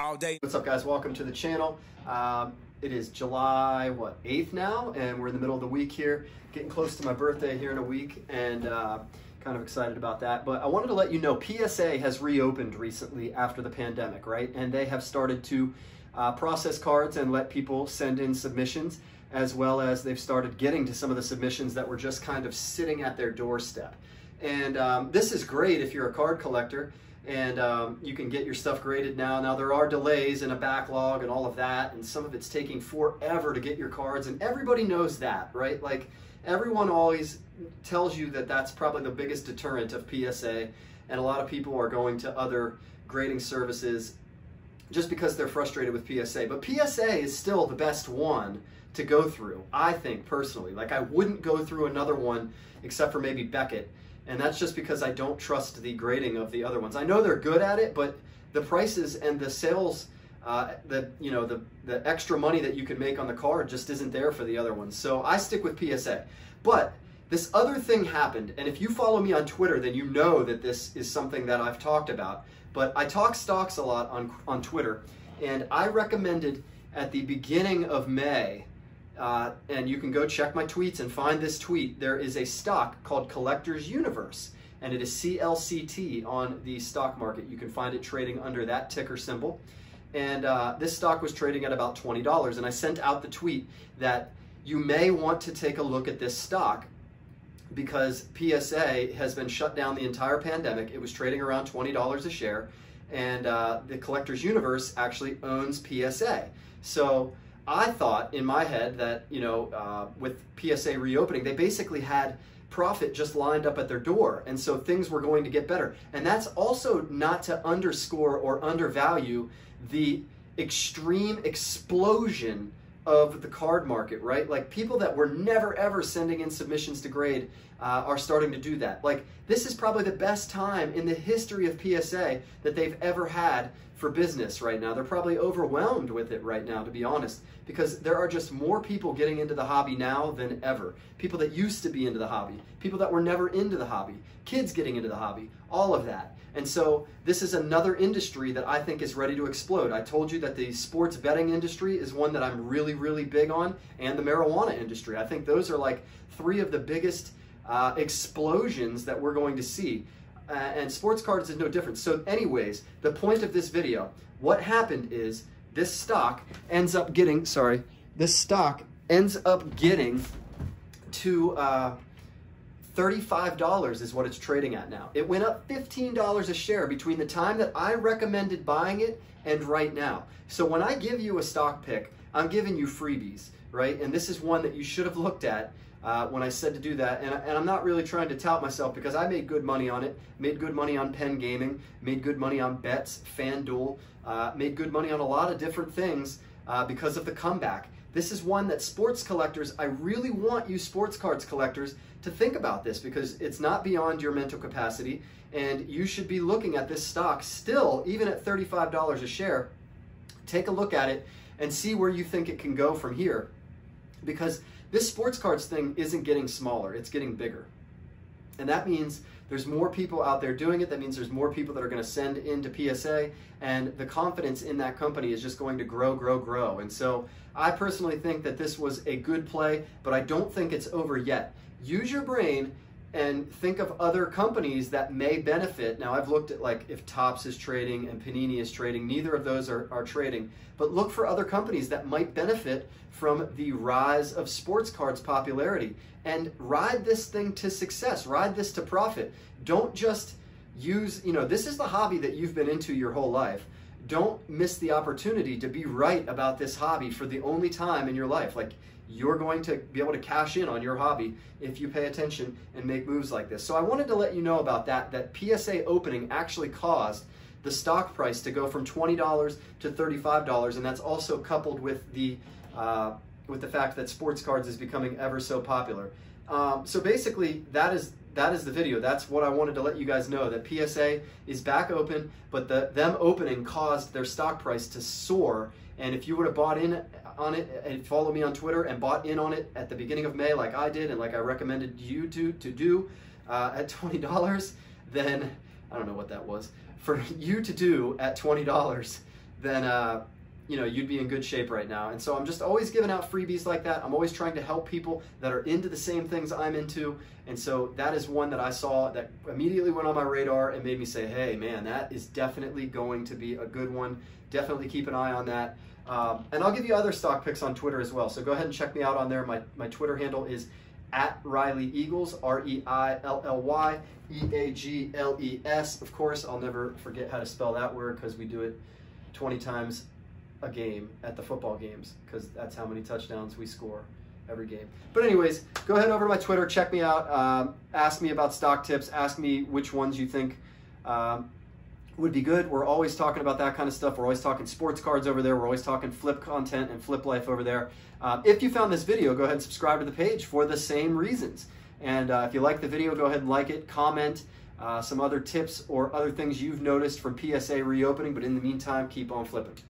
all day. What's up, guys? Welcome to the channel. It is July 8th now, and we're in the middle of the week here, getting close to my birthday here in a week, and kind of excited about that. But I wanted to let you know PSA has reopened recently after the pandemic, right? And they have started to process cards and let people send in submissions, as well as they've started getting to some of the submissions that were just kind of sitting at their doorstep. And this is great if you're a card collector, and you can get your stuff graded now. Now there are delays and a backlog and all of that, and some of it's taking forever to get your cards, and everybody knows that, right? Like, everyone always tells you that that's probably the biggest deterrent of PSA, and a lot of people are going to other grading services just because they're frustrated with PSA. But PSA is still the best one to go through, I think, personally. Like, I wouldn't go through another one except for maybe Beckett. And that's just because I don't trust the grading of the other ones. I know they're good at it, but the prices and the sales, the extra money that you can make on the card just isn't there for the other ones. So I stick with PSA. But this other thing happened, and if you follow me on Twitter, then you know that this is something that I've talked about. But I talk stocks a lot on Twitter, and I recommended at the beginning of May, and you can go check my tweets and find this tweet. There is a stock called Collector's Universe, and it is CLCT on the stock market. You can find it trading under that ticker symbol. And this stock was trading at about $20, and I sent out the tweet that you may want to take a look at this stock because PSA has been shut down the entire pandemic. It was trading around $20 a share, and the Collector's Universe actually owns PSA. So I thought in my head that, with PSA reopening, they basically had profit just lined up at their door, and so things were going to get better. And that's also not to underscore or undervalue the extreme explosion of the card market, right? Like, people that were never ever sending in submissions to grade are starting to do that. Like, this is probably the best time in the history of PSA that they've ever had for business right now. They're probably overwhelmed with it right now, to be honest, because there are just more people getting into the hobby now than ever. People that used to be into the hobby, people that were never into the hobby, kids getting into the hobby, all of that. And so this is another industry that I think is ready to explode. I told you that the sports betting industry is one that I'm really, really big on, and the marijuana industry. I think those are like three of the biggest explosions that we're going to see. And sports cards is no different. So anyways, the point of this video, what happened is this stock ends up getting, to $35 is what it's trading at now. It went up $15 a share between the time that I recommended buying it and right now. So when I give you a stock pick, I'm giving you freebies, right? And this is one that you should have looked at when I said to do that. And I'm not really trying to tout myself because I made good money on it, made good money on Penn Gaming, made good money on bets, FanDuel, made good money on a lot of different things because of the comeback. This is one that sports collectors, I really want you sports cards collectors to think about this, because it's not beyond your mental capacity, and you should be looking at this stock still, even at $35 a share. Take a look at it and see where you think it can go from here, because this sports cards thing isn't getting smaller, it's getting bigger. And that means there's more people out there doing it. That means there's more people that are going to send into PSA, and the confidence in that company is just going to grow, grow, grow. And so I personally think that this was a good play, but I don't think it's over yet. Use your brain and think of other companies that may benefit. Now, I've looked at, like, if Topps is trading and Panini is trading. Neither of those are trading. But look for other companies that might benefit from the rise of sports cards popularity, and ride this thing to success. Ride this to profit. Don't just use, this is the hobby that you've been into your whole life. Don't miss the opportunity to be right about this hobby for the only time in your life. Like, you're going to be able to cash in on your hobby if you pay attention and make moves like this. So I wanted to let you know about that PSA opening actually caused the stock price to go from $20 to $35, and that's also coupled with the fact that sports cards is becoming ever so popular. So basically, that is the video. That's what I wanted to let you guys know, that PSA is back open, but them opening caused their stock price to soar. And if you would have bought in on it and follow me on Twitter and bought in on it at the beginning of May, like I did and like I recommended you to do at $20, then I don't know what that was. For you to do at $20, then you know, you'd be in good shape right now. And so I'm just always giving out freebies like that. I'm always trying to help people that are into the same things I'm into. And so that is one that I saw that immediately went on my radar and made me say, hey man, that is definitely going to be a good one. Definitely keep an eye on that. And I'll give you other stock picks on Twitter as well. So go ahead and check me out on there. My Twitter handle is @RileyEagles, ReillyEagles. Of course, I'll never forget how to spell that word because we do it 20 times a game at the football games, because that's how many touchdowns we score every game. But anyways, go ahead over to my Twitter, check me out, ask me about stock tips, ask me which ones you think would be good. We're always talking about that kind of stuff. We're always talking sports cards over there. We're always talking flip content and flip life over there. If you found this video, go ahead and subscribe to the page for the same reasons. And if you like the video, go ahead and like it, comment some other tips or other things you've noticed from PSA reopening. But in the meantime, keep on flipping.